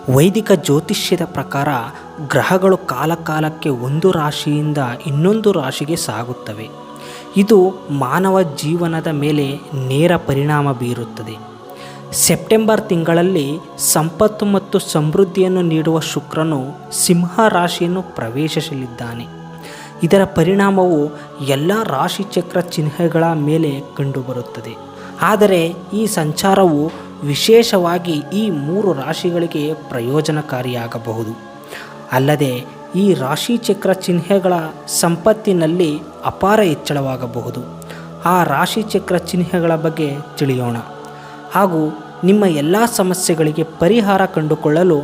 ವೈದಿಕ ಜ್ಯೋತಿಷ್ಯದ ಪ್ರಕಾರ ಗ್ರಹಗಳು ಕಾಲಕಾಲಕ್ಕೆ ಒಂದು ರಾಶಿಯಿಂದ ಇನ್ನೊಂದು ರಾಶಿಗೆ ಸಾಗುತ್ತವೆ. ಇದು ಮಾನವ ಜೀವನದ ಮೇಲೆ ನೇರ ಪರಿಣಾಮ ಬೀರುತ್ತದೆ. ಸೆಪ್ಟೆಂಬರ್ ತಿಂಗಳಲ್ಲಿ ಸಂಪತ್ತು ಮತ್ತು ಸಮೃದ್ಧಿಯನ್ನು ನೀಡುವ ಶುಕ್ರನು ಸಿಂಹ ರಾಶಿಯನ್ನು ಪ್ರವೇಶಿಸಲಿದ್ದಾನೆ. ಇದರ ಪರಿಣಾಮವು ಎಲ್ಲ ರಾಶಿಚಕ್ರ ಚಿಹ್ನೆಗಳ ಮೇಲೆ ಕಂಡುಬರುತ್ತದೆ. ಆದರೆ ಈ ಸಂಚಾರವು ವಿಶೇಷವಾಗಿ ಈ 3 ರಾಶಿಗಳಿಗೆ ಪ್ರಯೋಜನಕಾರಿಯಾಗಬಹುದು. ಅಲ್ಲದೆ ಈ ರಾಶಿಚಕ್ರ ಚಿಹ್ನೆಗಳ ಸಂಪತ್ತಿನಲ್ಲಿ ಅಪಾರ ಹೆಚ್ಚಳವಾಗಬಹುದು. ಆ ರಾಶಿಚಕ್ರ ಚಿಹ್ನೆಗಳ ಬಗ್ಗೆ ತಿಳಿಯೋಣ. ಹಾಗೂ ನಿಮ್ಮ ಎಲ್ಲ ಸಮಸ್ಯೆಗಳಿಗೆ ಪರಿಹಾರ ಕಂಡುಕೊಳ್ಳಲು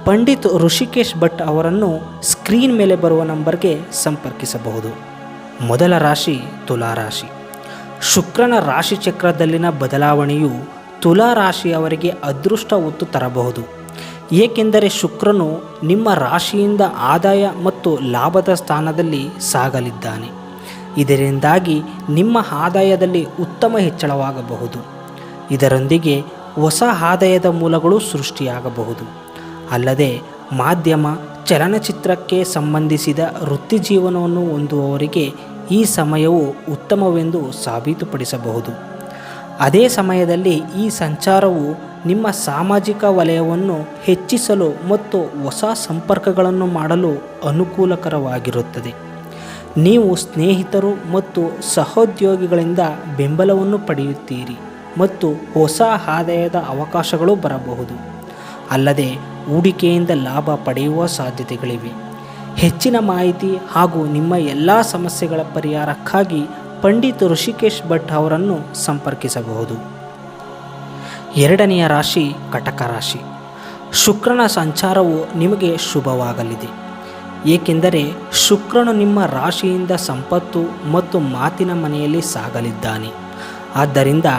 ಪಂಡಿತ್ ಋಷಿಕೇಶ್ ಭಟ್ ಅವರನ್ನು ಸ್ಕ್ರೀನ್ ಮೇಲೆ ಬರುವ ನಂಬರ್ಗೆ ಸಂಪರ್ಕಿಸಬಹುದು. ಮೊದಲ ರಾಶಿ ತುಲಾರಾಶಿ. ಶುಕ್ರನ ರಾಶಿಚಕ್ರದಲ್ಲಿನ ಬದಲಾವಣೆಯು ತುಲಾ ರಾಶಿಯವರಿಗೆ ಅದೃಷ್ಟ ಹೊತ್ತು ತರಬಹುದು. ಏಕೆಂದರೆ ಶುಕ್ರನು ನಿಮ್ಮ ರಾಶಿಯಿಂದ ಆದಾಯ ಮತ್ತು ಲಾಭದ ಸ್ಥಾನದಲ್ಲಿ ಸಾಗಲಿದ್ದಾನೆ. ಇದರಿಂದಾಗಿ ನಿಮ್ಮ ಆದಾಯದಲ್ಲಿ ಉತ್ತಮ ಹೆಚ್ಚಳವಾಗಬಹುದು. ಇದರೊಂದಿಗೆ ಹೊಸ ಆದಾಯದ ಮೂಲಗಳು ಸೃಷ್ಟಿಯಾಗಬಹುದು. ಅಲ್ಲದೆ ಮಾಧ್ಯಮ ಚಲನಚಿತ್ರಕ್ಕೆ ಸಂಬಂಧಿಸಿದ ವೃತ್ತಿ ಜೀವನವನ್ನು ಹೊಂದುವವರಿಗೆ ಈ ಸಮಯವು ಉತ್ತಮವೆಂದು ಸಾಬೀತುಪಡಿಸಬಹುದು. ಅದೇ ಸಮಯದಲ್ಲಿ ಈ ಸಂಚಾರವು ನಿಮ್ಮ ಸಾಮಾಜಿಕ ವಲಯವನ್ನು ಹೆಚ್ಚಿಸಲು ಮತ್ತು ಹೊಸ ಸಂಪರ್ಕಗಳನ್ನು ಮಾಡಲು ಅನುಕೂಲಕರವಾಗಿರುತ್ತದೆ. ನೀವು ಸ್ನೇಹಿತರು ಮತ್ತು ಸಹೋದ್ಯೋಗಿಗಳಿಂದ ಬೆಂಬಲವನ್ನು ಪಡೆಯುತ್ತೀರಿ ಮತ್ತು ಹೊಸ ಆದಾಯದ ಅವಕಾಶಗಳು ಬರಬಹುದು. ಅಲ್ಲದೆ ಹೂಡಿಕೆಯಿಂದ ಲಾಭ ಪಡೆಯುವ ಸಾಧ್ಯತೆಗಳಿವೆ. ಹೆಚ್ಚಿನ ಮಾಹಿತಿ ಹಾಗೂ ನಿಮ್ಮ ಎಲ್ಲ ಸಮಸ್ಯೆಗಳ ಪರಿಹಾರಕ್ಕಾಗಿ ಪಂಡಿತ್ ಋಷಿಕೇಶ್ ಭಟ್ ಅವರನ್ನು ಸಂಪರ್ಕಿಸಬಹುದು. ಎರಡನೆಯ ರಾಶಿ ಕಟಕ ರಾಶಿ. ಶುಕ್ರನ ಸಂಚಾರವು ನಿಮಗೆ ಶುಭವಾಗಲಿದೆ. ಏಕೆಂದರೆ ಶುಕ್ರನು ನಿಮ್ಮ ರಾಶಿಯಿಂದ ಸಂಪತ್ತು ಮತ್ತು ಮಾತಿನ ಮನೆಯಲ್ಲಿ ಸಾಗಲಿದ್ದಾನೆ. ಆದ್ದರಿಂದ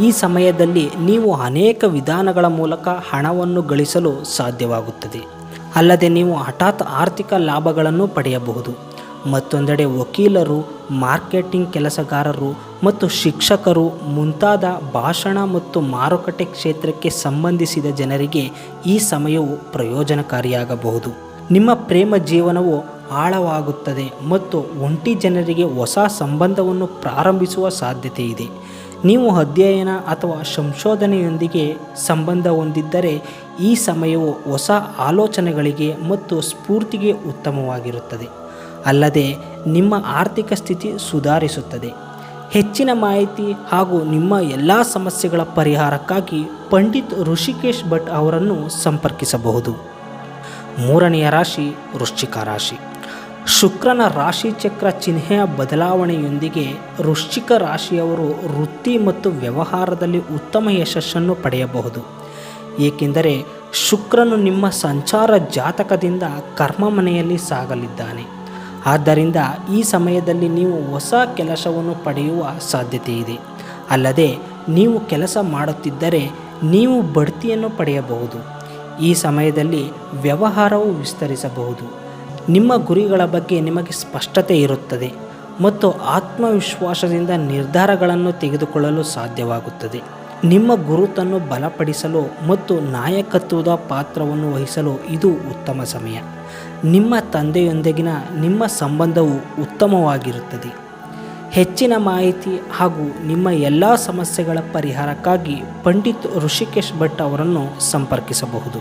ಈ ಸಮಯದಲ್ಲಿ ನೀವು ಅನೇಕ ವಿಧಾನಗಳ ಮೂಲಕ ಹಣವನ್ನು ಗಳಿಸಲು ಸಾಧ್ಯವಾಗುತ್ತದೆ. ಅಲ್ಲದೆ ನೀವು ಹಠಾತ್ ಆರ್ಥಿಕ ಲಾಭಗಳನ್ನು ಪಡೆಯಬಹುದು. ಮತ್ತೊಂದೆಡೆ ವಕೀಲರು, ಮಾರ್ಕೆಟಿಂಗ್ ಕೆಲಸಗಾರರು ಮತ್ತು ಶಿಕ್ಷಕರು ಮುಂತಾದ ಭಾಷಣ ಮತ್ತು ಮಾರುಕಟ್ಟೆ ಕ್ಷೇತ್ರಕ್ಕೆ ಸಂಬಂಧಿಸಿದ ಜನರಿಗೆ ಈ ಸಮಯವು ಪ್ರಯೋಜನಕಾರಿಯಾಗಬಹುದು. ನಿಮ್ಮ ಪ್ರೇಮ ಜೀವನವು ಆಳವಾಗುತ್ತದೆ ಮತ್ತು ಒಂಟಿ ಜನರಿಗೆ ಹೊಸ ಸಂಬಂಧವನ್ನು ಪ್ರಾರಂಭಿಸುವ ಸಾಧ್ಯತೆ ಇದೆ. ನೀವು ಅಧ್ಯಯನ ಅಥವಾ ಸಂಶೋಧನೆಯೊಂದಿಗೆ ಸಂಬಂಧ ಹೊಂದಿದ್ದರೆ ಈ ಸಮಯವು ಹೊಸ ಆಲೋಚನೆಗಳಿಗೆ ಮತ್ತು ಸ್ಫೂರ್ತಿಗೆ ಉತ್ತಮವಾಗಿರುತ್ತದೆ. ಅಲ್ಲದೆ ನಿಮ್ಮ ಆರ್ಥಿಕ ಸ್ಥಿತಿ ಸುಧಾರಿಸುತ್ತದೆ. ಹೆಚ್ಚಿನ ಮಾಹಿತಿ ಹಾಗೂ ನಿಮ್ಮ ಎಲ್ಲ ಸಮಸ್ಯೆಗಳ ಪರಿಹಾರಕ್ಕಾಗಿ ಪಂಡಿತ್ ಋಷಿಕೇಶ್ ಭಟ್ ಅವರನ್ನು ಸಂಪರ್ಕಿಸಬಹುದು. ಮೂರನೆಯ ರಾಶಿ ವೃಶ್ಚಿಕ ರಾಶಿ. ಶುಕ್ರನ ರಾಶಿಚಕ್ರ ಚಿಹ್ನೆಯ ಬದಲಾವಣೆಯೊಂದಿಗೆ ವೃಶ್ಚಿಕ ರಾಶಿಯವರು ವೃತ್ತಿ ಮತ್ತು ವ್ಯವಹಾರದಲ್ಲಿ ಉತ್ತಮ ಯಶಸ್ಸನ್ನು ಪಡೆಯಬಹುದು. ಏಕೆಂದರೆ ಶುಕ್ರನು ನಿಮ್ಮ ಸಂಚಾರ ಜಾತಕದಿಂದ ಕರ್ಮ ಮನೆಯಲ್ಲಿ ಸಾಗಲಿದ್ದಾನೆ. ಆದ್ದರಿಂದ ಈ ಸಮಯದಲ್ಲಿ ನೀವು ಹೊಸ ಕೆಲಸವನ್ನು ಪಡೆಯುವ ಸಾಧ್ಯತೆ ಇದೆ. ಅಲ್ಲದೆ ನೀವು ಕೆಲಸ ಮಾಡುತ್ತಿದ್ದರೆ ನೀವು ಬಡ್ತಿಯನ್ನು ಪಡೆಯಬಹುದು. ಈ ಸಮಯದಲ್ಲಿ ವ್ಯವಹಾರವು ವಿಸ್ತರಿಸಬಹುದು. ನಿಮ್ಮ ಗುರಿಗಳ ಬಗ್ಗೆ ನಿಮಗೆ ಸ್ಪಷ್ಟತೆ ಇರುತ್ತದೆ ಮತ್ತು ಆತ್ಮವಿಶ್ವಾಸದಿಂದ ನಿರ್ಧಾರಗಳನ್ನು ತೆಗೆದುಕೊಳ್ಳಲು ಸಾಧ್ಯವಾಗುತ್ತದೆ. ನಿಮ್ಮ ಗುರುತನ್ನು ಬಲಪಡಿಸಲು ಮತ್ತು ನಾಯಕತ್ವದ ಪಾತ್ರವನ್ನು ವಹಿಸಲು ಇದು ಉತ್ತಮ ಸಮಯ. ನಿಮ್ಮ ತಂದೆಯೊಂದಿಗಿನ ನಿಮ್ಮ ಸಂಬಂಧವು ಉತ್ತಮವಾಗಿರುತ್ತದೆ. ಹೆಚ್ಚಿನ ಮಾಹಿತಿ ಹಾಗೂ ನಿಮ್ಮ ಎಲ್ಲ ಸಮಸ್ಯೆಗಳ ಪರಿಹಾರಕ್ಕಾಗಿ ಪಂಡಿತ್ ಋಷಿಕೇಶ್ ಭಟ್ ಅವರನ್ನು ಸಂಪರ್ಕಿಸಬಹುದು.